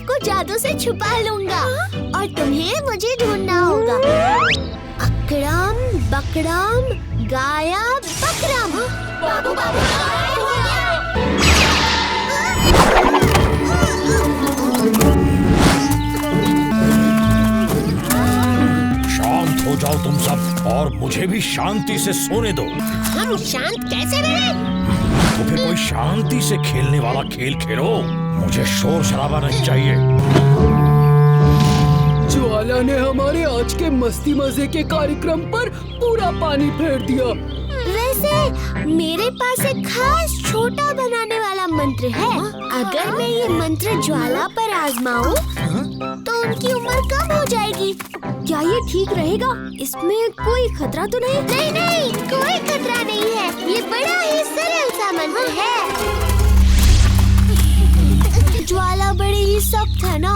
आपको जादू से छुपा लूंगा और तुम्हें मुझे ढूंढना होगा। अकड़म बकड़म गाया बकरम। बाबू बाबू शांत हो जाओ तुम सब और मुझे भी शांति से सोने दो। हम शांत कैसे रहे? तो फिर कोई शांति से खेलने वाला खेल खेलो। मुझे शोर शराबा नहीं चाहिए। ज्वाला ने हमारे आज के मस्ती मजे के कार्यक्रम पर पूरा पानी फेर दिया। वैसे मेरे पास एक खास छोटा बनाने वाला मंत्र है। अगर मैं ये मंत्र ज्वाला पर आजमाऊं तो उनकी उम्र कम हो जाएगी। क्या ये ठीक रहेगा? इसमें कोई खतरा तो नहीं? नहीं नहीं, कोई खतरा नहीं है। ये बड़ा ही सरल सा मंत्र है। ज्वाला बड़े ही सख्त है ना,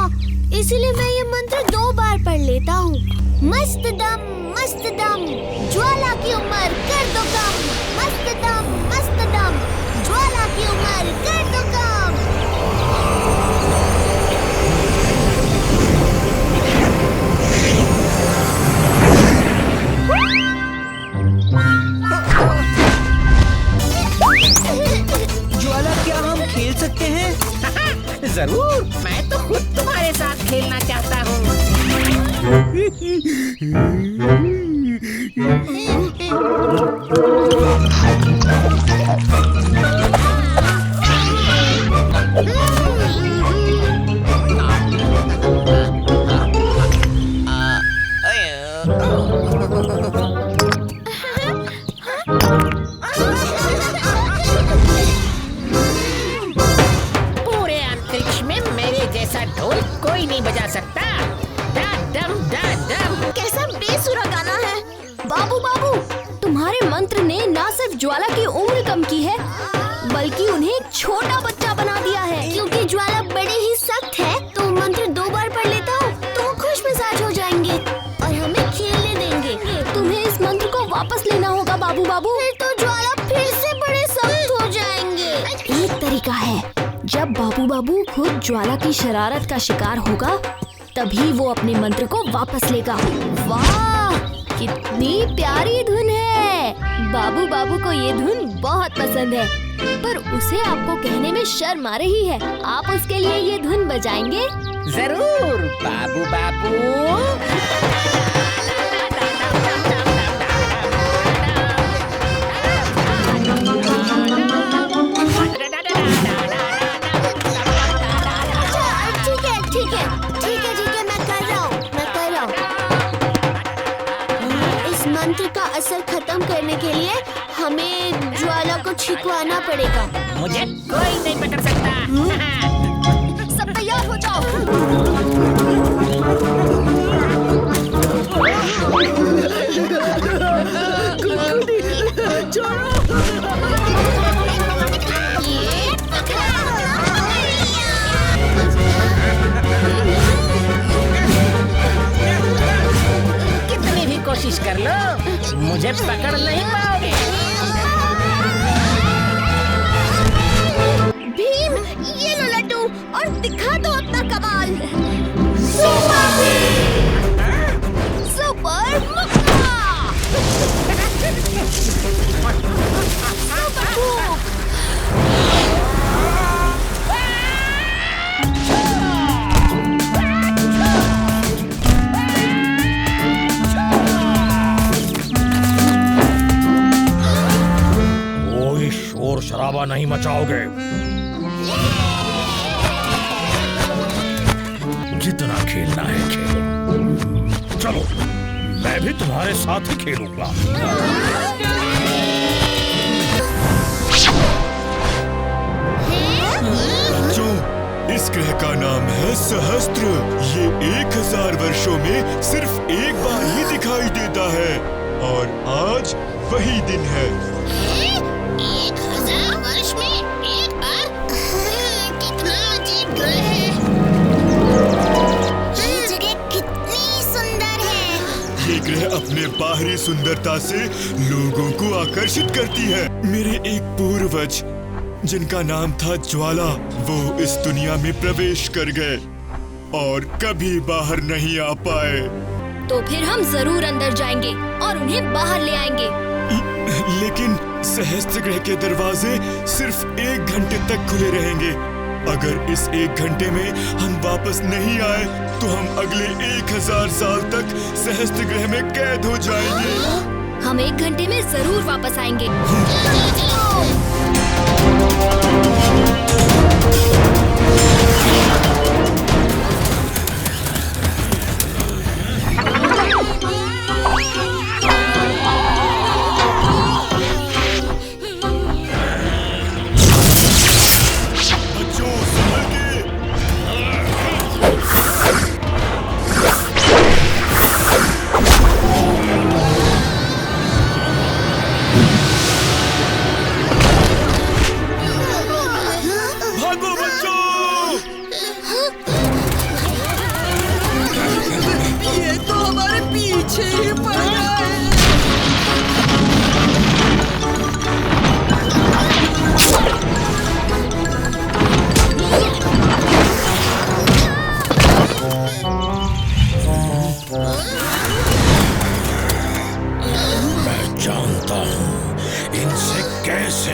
इसीलिए मैं ये मंत्र 2 बार पढ़ लेता हूँ। मस्त दम ज्वाला की उम्र कर दो कम। मस्त दम ज्वाला की उम्र कर दो कम। ज्वाला, क्या हम खेल सकते हैं? जरूर, मैं तो खुद तुम्हारे साथ खेलना चाहता हूँ। पूरे अंतरिक्ष में मेरे जैसा ढोल कोई नहीं बजा सकता। दा दम कैसा बेसुरा गाना है। बाबू बाबू, तुम्हारे मंत्र ने न सिर्फ ज्वाला की उम्र कम की है, बल्कि उन्हें एक छोटा बच्चा बना दिया है। क्योंकि ज्वाला बड़े ही सख्त है, तो मंत्र 2 बार पढ़ लेता हूँ तो वो खुश मिजाज हो जाएंगे और हमें खेलने देंगे। तुम्हें इस मंत्र को वापस लेना होगा बाबू बाबू। फिर तो ज्वाला फिर से बड़े सख्त हो जाएंगे। एक तरीका है, जब बाबू बाबू खुद ज्वाला की शरारत का शिकार होगा, तभी वो अपने मंत्र को वापस लेगा। वाह, कितनी प्यारी धुन है। बाबू बाबू को ये धुन बहुत पसंद है, पर उसे आपको कहने में शर्म आ रही है। आप उसके लिए ये धुन बजाएंगे? जरूर बाबू बाबू। ठीक है, मैं कर रहा हूँ। इस मंत्र का असर खत्म करने के लिए हमें ज्वाला को छिपवाना पड़ेगा। मुझे कोई नहीं पकड़ सकता। सब तैयार हो जाओ। कितनी भी कोशिश कर लो, मुझे पकड़ नहीं पाओगे। भीम, ये लो लड्डू और दिखा दो अपना कमाल। सुपर मक्का। सुपर भूख। कोई शोर शराबा नहीं मचाओगे। जितना खेलना है खेलो। चलो, मैं भी तुम्हारे साथ ही खेलूंगा। जो इस ग्रह का नाम है सहस्त्र, ये 1000 वर्षों में सिर्फ एक बार ही दिखाई देता है और आज वही दिन है। 1000 वर्ष में एक बार? कितना अजीब ग्रह है। ये जगह कितनी सुंदर है। ये ग्रह अपने बाहरी सुंदरता से लोगों को आकर्षित करती है। मेरे एक पूर्वज जिनका नाम था ज्वाला, वो इस दुनिया में प्रवेश कर गए और कभी बाहर नहीं आ पाए। तो फिर हम जरूर अंदर जाएंगे और उन्हें बाहर ले आएंगे। लेकिन सहस्त्र ग्रह के दरवाजे सिर्फ 1 घंटे तक खुले रहेंगे। अगर इस 1 घंटे में हम वापस नहीं आए तो हम अगले 1000 साल तक सहस्त्र ग्रह में कैद हो जाएंगे। हम 1 घंटे में जरूर वापस आएंगे।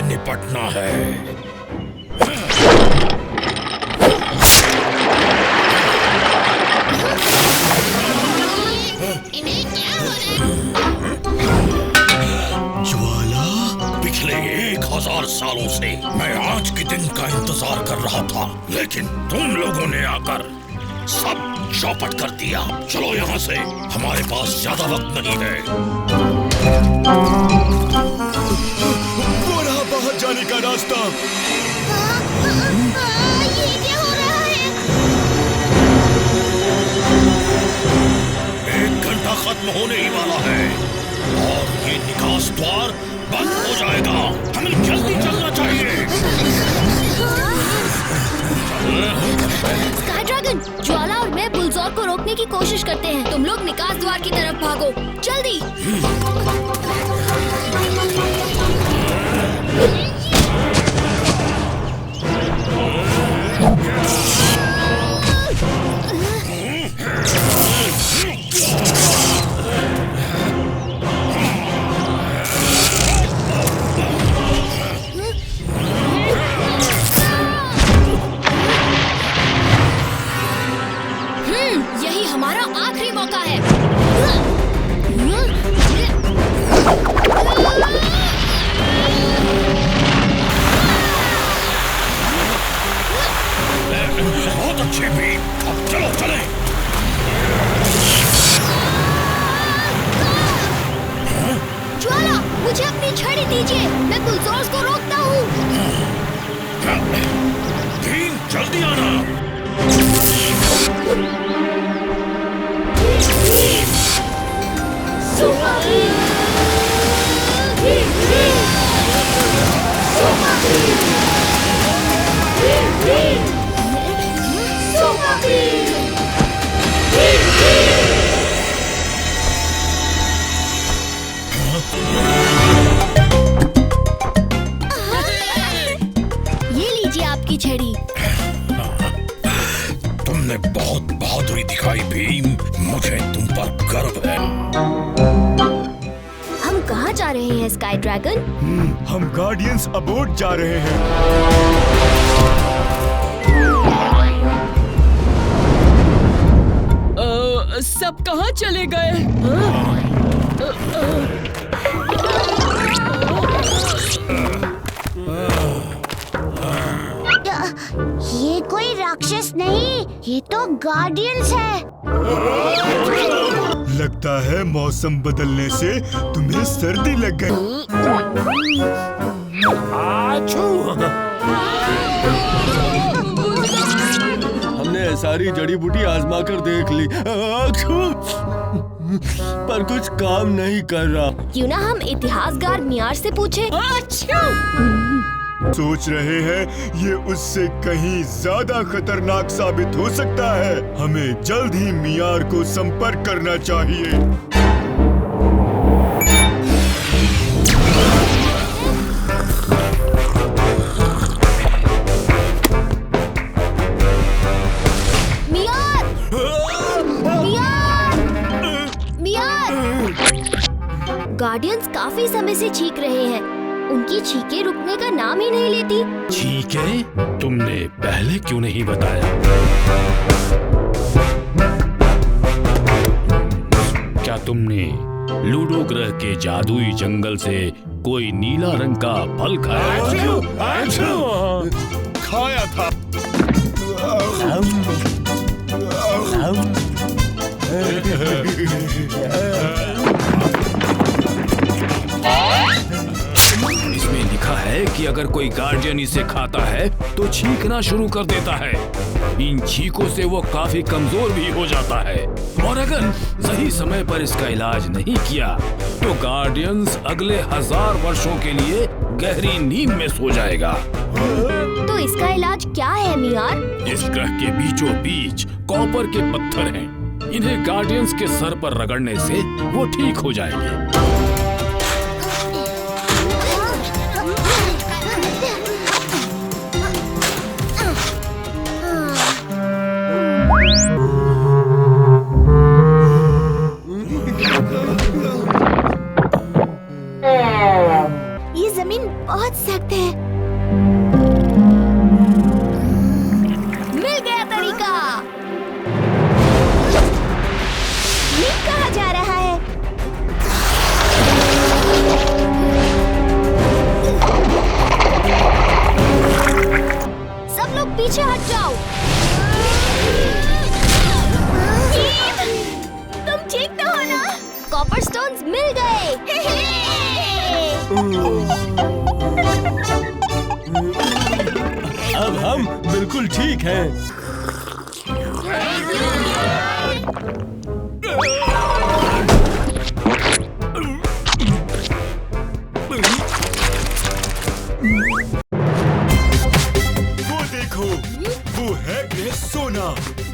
निपटना है। इन्हें क्या हो रहा है? ज्वाला, पिछले 1000 सालों से मैं आज के दिन का इंतजार कर रहा था, लेकिन तुम लोगों ने आकर सब चौपट कर दिया। चलो यहाँ से, हमारे पास ज्यादा वक्त नहीं है। वो रहा बाहर जाने का रास्ता। ये क्या हो रहा है? 1 घंटा खत्म होने ही वाला है और ये निकास द्वार बंद हो जाएगा। हमें जल्दी चलना चाहिए। स्काई ड्रैगन, ज्वाला और मैं बुलडॉग को रोकने की कोशिश करते हैं। तुम लोग निकास द्वार की तरफ भागो, जल्दी। यही हमारा आखिरी मौका है। बहुत अच्छे भी। अब चलो चले। ज्वाला, मुझे अपनी छड़ी दीजिए, मैं बुलडॉग को रोकता हूँ। भीम, जल्दी आना। ये लीजिए आपकी छड़ी। तुमने बहुत बहादुरी दिखाई भीम, मुझे तुम पर गर्व है। हम कहाँ जा रहे हैं स्काई ड्रैगन? हम गार्डियंस अबोर्ड जा रहे हैं। सब कहाँ चले गए? ये कोई राक्षस नहीं, ये तो गार्डियंस है। लगता है मौसम बदलने से तुम्हें सर्दी लग गई। हमने सारी जड़ी बूटी आजमा कर देख ली, पर कुछ काम नहीं कर रहा। क्यों ना हम इतिहासकार मियार से पूछे? सोच रहे हैं ये उससे कहीं ज्यादा खतरनाक साबित हो सकता है। हमें जल्द ही मियार को संपर्क करना चाहिए। मियार, गार्डियंस काफी समय से चीख रहे हैं। उनकी चीखें रुकने का नाम ही नहीं लेती। ठीक है, तुमने पहले क्यों नहीं बताया? क्या तुमने लूडो ग्रह के जादुई जंगल से कोई नीला रंग का फल खाया? खाया था। इसमें लिखा है कि अगर कोई गार्डियन इसे खाता है तो चीखना शुरू कर देता है। इन चीखों से वो काफी कमजोर भी हो जाता है और अगर सही समय पर इसका इलाज नहीं किया तो गार्डियंस अगले 1000 वर्षों के लिए गहरी नींद में सो जाएगा। तो इसका इलाज क्या है मियार? इस ग्रह के बीचों बीच कॉपर के पत्थर हैं। इन्हें गार्डियंस के सर पर रगड़ने से वो ठीक हो जाएंगे। ये जमीन बहुत सख्त है। मिल गया तरीका। ये कहाँ जा रहा है? सब लोग पीछे हट जाओ। तुम ठीक तो हो ना? कॉपर स्टोन्स मिल गए। अब हम बिल्कुल ठीक हैं। वो देखो, वो है ग्रह सोना।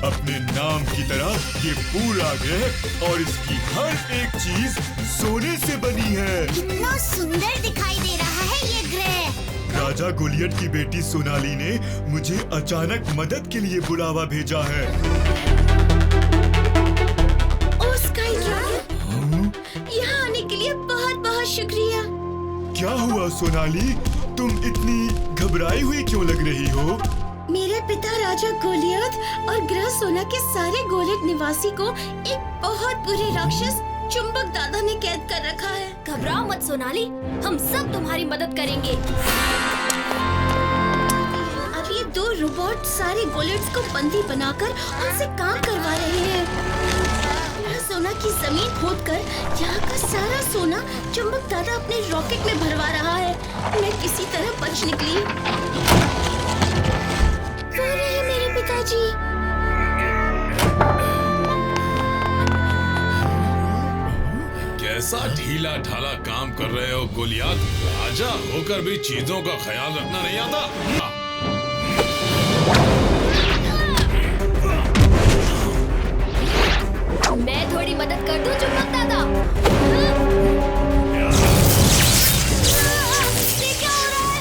अपने नाम की तरह ये पूरा ग्रह और इसकी हर एक चीज सोने से बनी है। कितना सुंदर दिखाई दे रहा है ये ग्रह। राजा गोलियट की बेटी सोनाली ने मुझे अचानक मदद के लिए बुलावा भेजा है। ओ स्काई ड्रैगन, यहाँ आने के लिए बहुत बहुत शुक्रिया। क्या हुआ सोनाली, तुम इतनी घबराई हुई क्यों लग रही हो? मेरे पिता राजा गोलियत और ग्रह सोना के सारे गोलियत निवासी को एक बहुत बुरे राक्षस चुंबक दादा ने कैद कर रखा है। घबराओ मत सोनाली, हम सब तुम्हारी मदद करेंगे। अब ये 2 रोबोट सारे गोलियट्स को बंदी बनाकर उनसे काम करवा रहे हैं। ग्रह सोना की जमीन खोदकर यहाँ का सारा सोना चुंबक दादा अपने रॉकेट में भरवा रहा है। मैं किसी तरह बच निकली। वो रहे मेरे पिताजी। कैसा ढीला ढाला काम कर रहे हो गोलियात। राजा होकर भी चीजों का ख्याल रखना नहीं आता। मैं थोड़ी मदद कर दूं चुंबक दादा। ये क्या हो रहा है?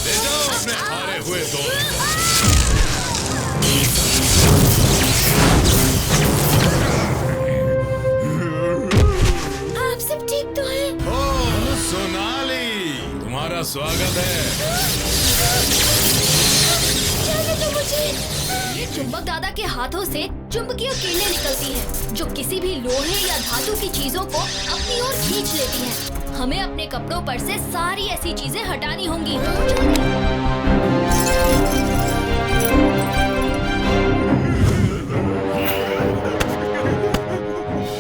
ले जाओ अपने हारे हुए दोस्त। आप सब ठीक तो हैं? ओह सोनाली, तुम्हारा स्वागत है। चुंबक दादा के हाथों से चुंबकीय किरणें निकलती हैं, जो किसी भी लोहे या धातु की चीजों को अपनी ओर खींच लेती हैं। हमें अपने कपड़ों पर से सारी ऐसी चीजें हटानी होंगी।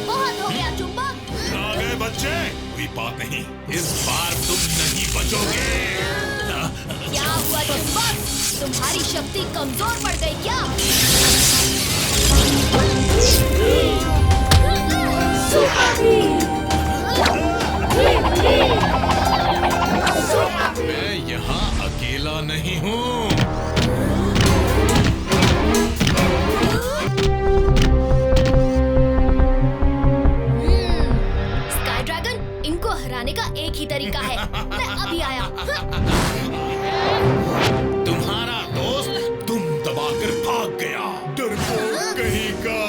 बहुत हो गया चुंबक। आ गए बच्चे, कोई बात नहीं, इस बार तुम नहीं बचोगे। क्या हुआ चुंबक? तुम्हारी शक्ति कमजोर पड़ गई क्या? मैं यहाँ अकेला नहीं हूँ। स्काई ड्रैगन, इनको हराने का एक ही तरीका है। मैं अभी आया। तुम्हारा दोस्त तुम दबाकर भाग गया। डरपोक कहीं का।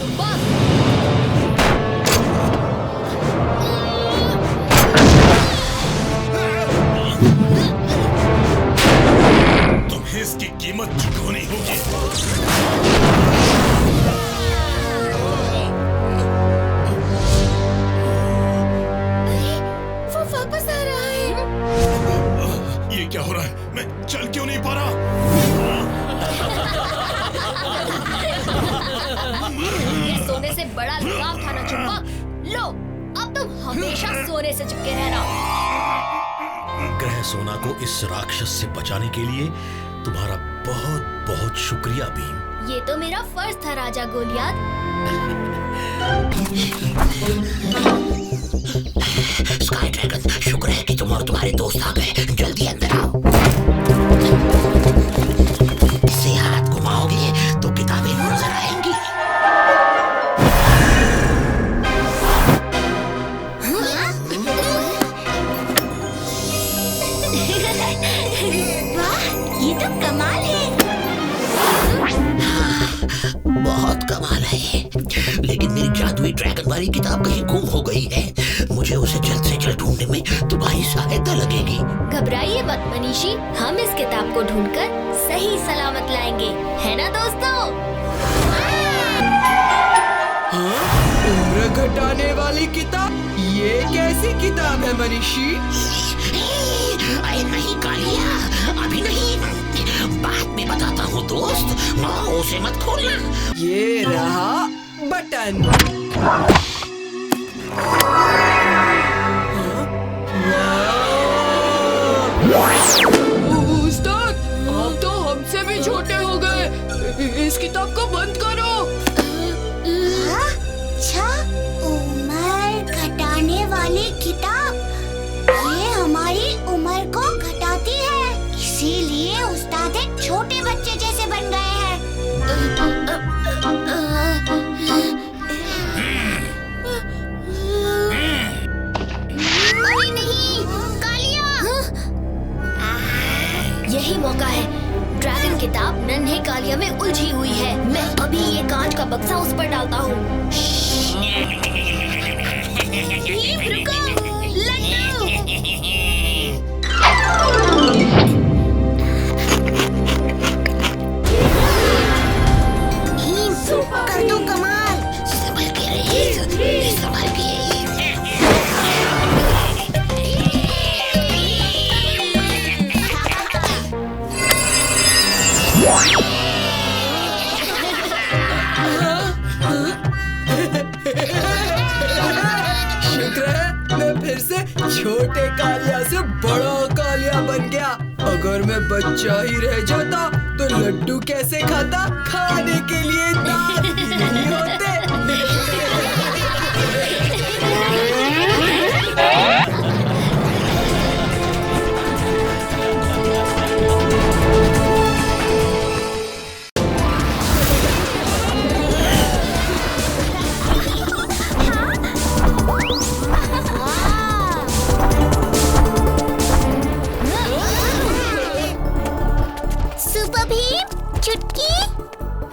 चुंबक। तुम्हें इसकी कीमत चुकानी होगी। वो वापस आ रहा है। ये क्या हो रहा है? मैं चल क्यों नहीं पा रहा? ये सोने से बड़ा लगाव था ना चुंबक। लो, अब तुम हमेशा सोने से चिपके रहना। ग्रह सोना को इस राक्षस से बचाने के लिए तुम्हारा बहुत बहुत शुक्रिया भीम। ये तो मेरा फर्ज था राजा गोलियात। स्काई ड्रैगन, शुक्र है कि तुम और तुम्हारे दोस्त आ गए। जल्दी अंदर आओ। इससे हाथ घुमाओगे तो किताबें नजर आएंगी। ये तो कमाल है। बहुत कमाल है, लेकिन मेरी जादुई ड्रैगन वाली किताब कहीं गुम हो गई है। मुझे उसे जल्द से जल्द ढूंढने में तुम्हारी सहायता लगेगी। घबराइए मत मनीषी, हम इस किताब को ढूंढकर सही सलामत लाएंगे, है ना दोस्तों? उम्र घटाने वाली किताब? ये कैसी किताब है मनीषी? अरे नहीं कालिया, अभी नहीं, बाद में बताता हूँ दोस्त। उसे मत खोलना। ये रहा बटन। उस्ताद, आप तो हमसे भी छोटे हो गए। इस किताब को बंद करो। अच्छा, उम्र घटाने वाली किताब। ये हमारी उम्र को घटाती है, इसीलिए उस्ताद एक छोटे बच्चे जैसे बन गए हैं। अरे नहीं, कालिया! यही मौका है। ड्रैगन किताब नन्हे कालिया में उलझी हुई है। मैं अभी ये कांच का बक्सा उस पर डालता हूँ। रुको, लड्डू! कर दो कमाल। संभल के रहिए, संभल के। शुक्र है मैं फिर से छोटे कालिया से बड़ा कालिया बन गया। अगर मैं बच्चा ही रह जाता तो लड्डू कैसे खाता? खाने के लिए दांत भी नहीं होते। सुपर भीम, चुटकी।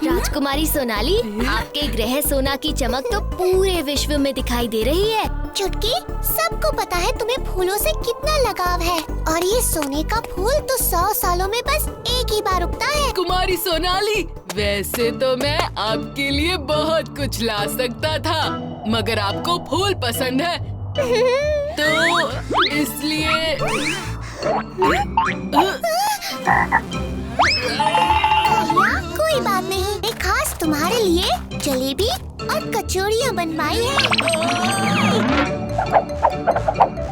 राजकुमारी सोनाली, आपके ग्रह सोना की चमक तो पूरे विश्व में दिखाई दे रही है। चुटकी, सबको पता है तुम्हें फूलों से कितना लगाव है, और ये सोने का फूल तो 100 सालों में बस एक ही बार उगता है। कुमारी सोनाली, वैसे तो मैं आपके लिए बहुत कुछ ला सकता था, मगर आपको फूल पसंद है, तो इसलिए कोई बात नहीं, एक खास तुम्हारे लिए जलेबी और कचौड़ियाँ बनवाई है।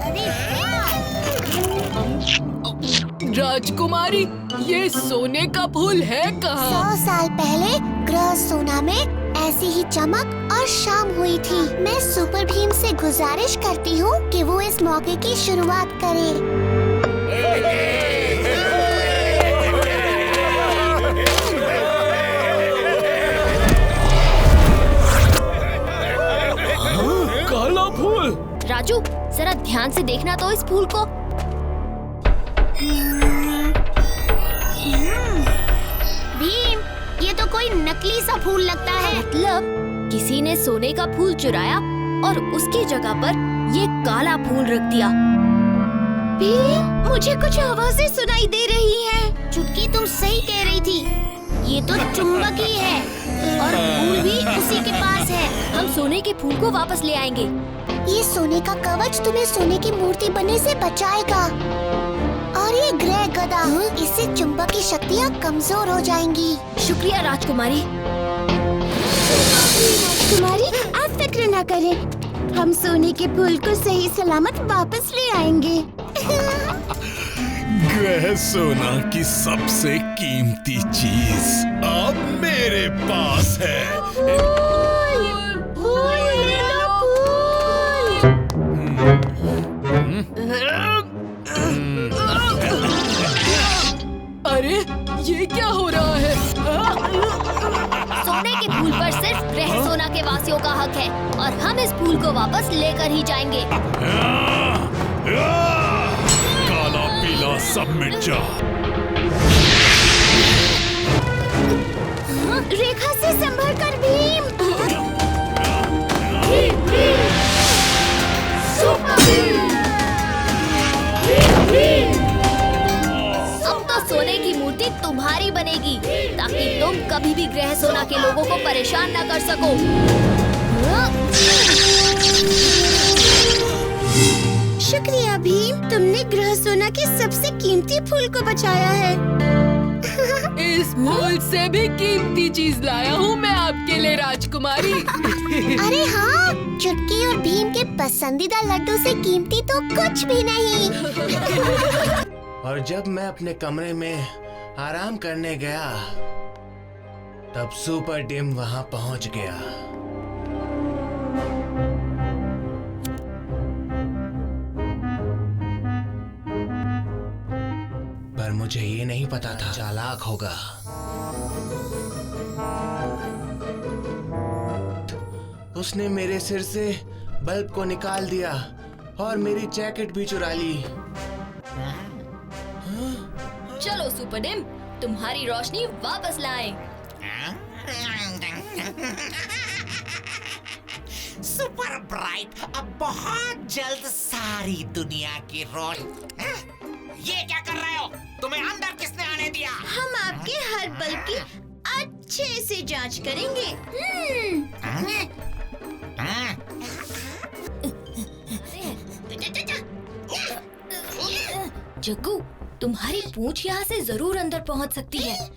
अरे राजकुमारी, ये सोने का फूल है कहाँ? 100 साल पहले ग्रह सोना में ऐसी ही चमक और शाम हुई थी। मैं सुपर भीम से गुजारिश करती हूँ कि वो इस मौके की शुरुआत करे। काला फूल। राजू, जरा ध्यान से देखना तो इस फूल को। भीम, ये तो कोई नकली सा फूल लगता है। मतलब किसी ने सोने का फूल चुराया और उसकी जगह पर ये काला फूल रख दिया। मुझे कुछ आवाजें सुनाई दे रही हैं। चुटकी तुम सही कह रही थी, ये तो चुंबक ही है और फूल भी उसी के पास है। हम सोने के फूल को वापस ले आएंगे। ये सोने का कवच तुम्हें सोने की मूर्ति बनने से बचाएगा। और ये ग्रह गदा, इससे चुंबक की शक्तियाँ कमजोर हो जाएंगी। शुक्रिया राजकुमारी। राजकुमारी, आप फिक्र न करें, हम सोने के फूल को सही सलामत वापस ले आएंगे। ग्रह सोना की सबसे कीमती चीज अब मेरे पास है। अरे ये क्या हो रहा है? सोने के फूल पर सिर्फ ग्रह सोना के वासियों का हक है और हम इस फूल को वापस लेकर ही जाएंगे। काला पीला सब मिट जा। रेखा से संभल कर भीम। अब तो सोने की मूर्ति तुम्हारी बनेगी ताकि तुम कभी भी ग्रह सोना के लोगों को परेशान न कर सको। शुक्रिया भीम, तुमने ग्रह सोना के सबसे कीमती फूल को बचाया है। इस फूल से भी कीमती चीज लाया हूँ मैं आपके लिए राजकुमारी। अरे हाँ, चुटकी और भीम के पसंदीदा लड्डू से कीमती तो कुछ भी नहीं। और जब मैं अपने कमरे में आराम करने गया तब सुपर डिम वहां पहुंच गया। पर मुझे ये नहीं पता था चालाक होगा। उसने मेरे सिर से बल्ब को निकाल दिया और मेरी जैकेट भी चुरा ली। चलो सुपर डिम, तुम्हारी रोशनी वापस लाएं। सुपर ब्राइट अब बहुत जल्द सारी दुनिया की रोशनी। ये क्या कर रहे हो? तुम्हें अंदर किसने आने दिया? हम आपके हर बल्ब की अच्छे से जांच करेंगे। जग्गू, तुम्हारी पूंछ यहाँ से जरूर अंदर पहुँच सकती है।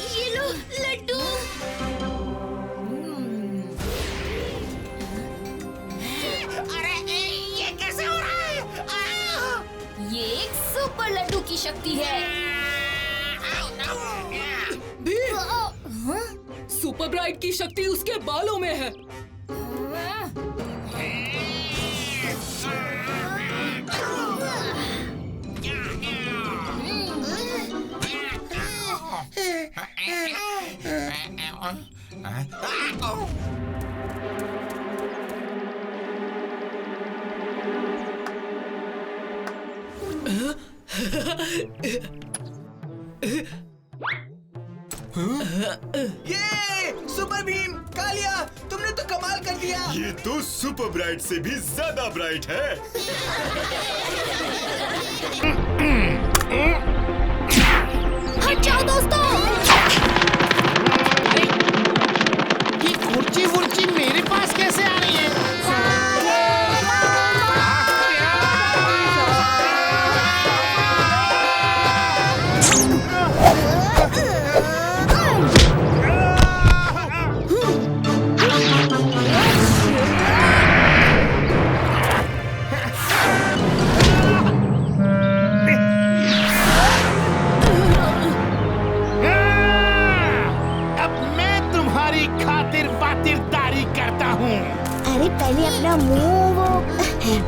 ये लो लड्डू। अरे ये कैसे हो रहा है? ये एक सुपर लड्डू की शक्ति है। सुपर ब्राइट की शक्ति उसके बालों में है। ये सुपर भीम, कालिया, तुमने तो कमाल कर दिया। ये तो सुपर ब्राइट से भी ज्यादा ब्राइट है। हट जाओ दोस्तों। ये खुर्ची वुर्ची मेरे पास कैसे आ रही है?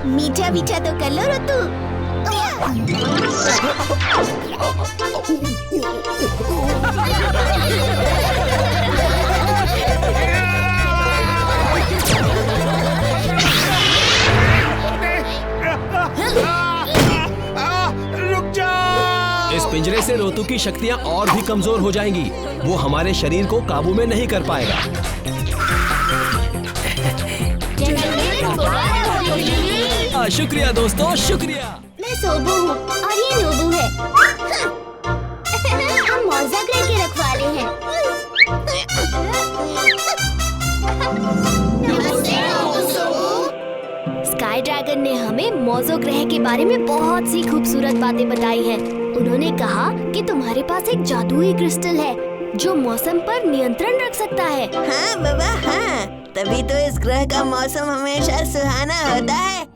मीठा मीठा तो कर लो रतु। इस पिंजरे से रोतु की शक्तियाँ और भी कमजोर हो जाएंगी। वो हमारे शरीर को काबू में नहीं कर पाएगा। शुक्रिया दोस्तों, शुक्रिया। मैं सोबू हूँ और ये नोबू है। हम मौजा ग्रह के रखवाले हैं। स्काई ड्रैगन ने हमें मौजो ग्रह के बारे में बहुत सी खूबसूरत बातें बताई हैं। उन्होंने कहा कि तुम्हारे पास एक जादुई क्रिस्टल है जो मौसम पर नियंत्रण रख सकता है। हाँ बाबा हाँ, तभी तो इस ग्रह का मौसम हमेशा सुहाना होता है।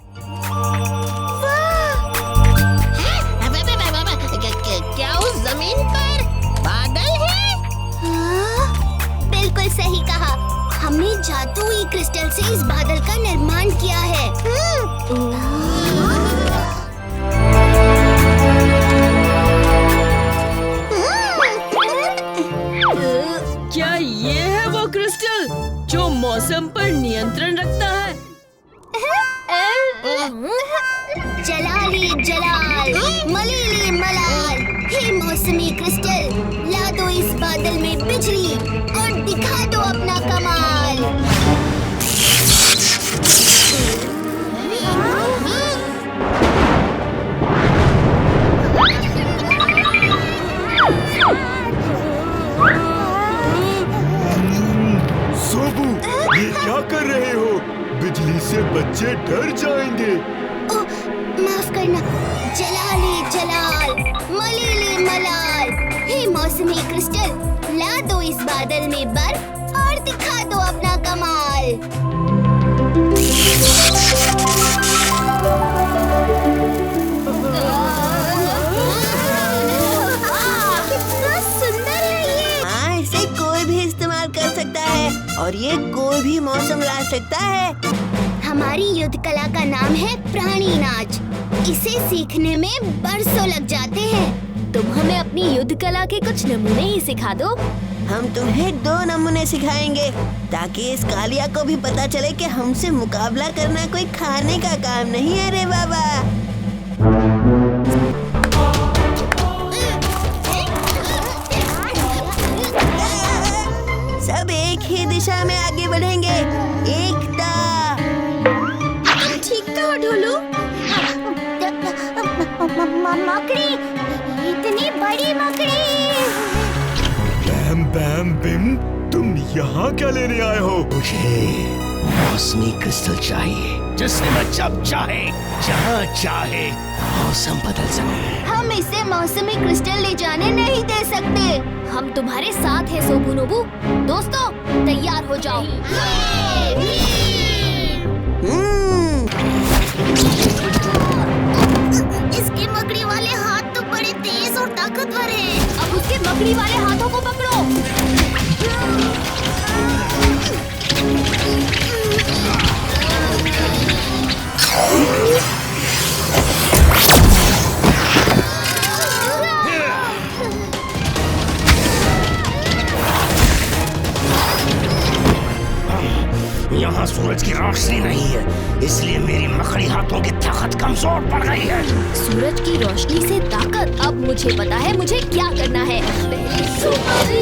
क्या उस जमीन पर बादल है? बिल्कुल सही कहा। हमने जादुई क्रिस्टल से इस बादल का निर्माण किया है। क्या ये है वो क्रिस्टल जो मौसम पर नियंत्रण रखता है? जलाली जलाल, मलीली मलाल, हे मौसमी क्रिस्टल, ला दो इस बादल में बिजली और दिखा दो अपना कमाल। सोबू, ये क्या कर रहे हो? बिजली से बच्चे डर जाएंगे। ओह, माफ करना। जलाली जलाल, मलीली मलाल, हे मौसमी क्रिस्टल, ला दो इस बादल में बर्फ और दिखा दो अपना कमाल। कितना सुंदर है ये। हाँ, इसे कोई भी इस्तेमाल कर सकता है और ये कोई भी मौसम ला सकता है। हमारी युद्ध कला का नाम है प्राणी नाच। इसे सीखने में बरसों लग जाते हैं। तुम हमें अपनी युद्ध कला के कुछ नमूने ही सिखा दो। हम तुम्हें 2 नमूने सिखाएंगे ताकि इस कालिया को भी पता चले कि हमसे मुकाबला करना कोई खाने का काम नहीं है रे बाबा। सब एक ही दिशा में आगे बढ़ेंगे। एकता। ठीक तो ढोलू। मकड़ी, इतनी बड़ी मकड़ी। बैम बैम बिम, तुम यहाँ क्या लेने आए हो? मुझे मौसमी क्रिस्टल चाहिए जिससे मैं जब चाहे जहाँ चाहे मौसम बदल सके। हम इसे मौसमी क्रिस्टल ले जाने नहीं दे सकते। हम तुम्हारे साथ हैं सोबू नोबू। दोस्तों तैयार हो जाओ। इसके मकड़ी वाले हाथ तो बड़े तेज और ताकतवर हैं। अब उसके मकड़ी वाले हाथों को पकड़ो। यहाँ सूरज की रोशनी नहीं है, इसलिए मेरी मकड़ी हाथों की ताकत कमजोर पड़ गई है। सूरज की रोशनी से ताकत। अब मुझे पता है मुझे क्या करना है। पहले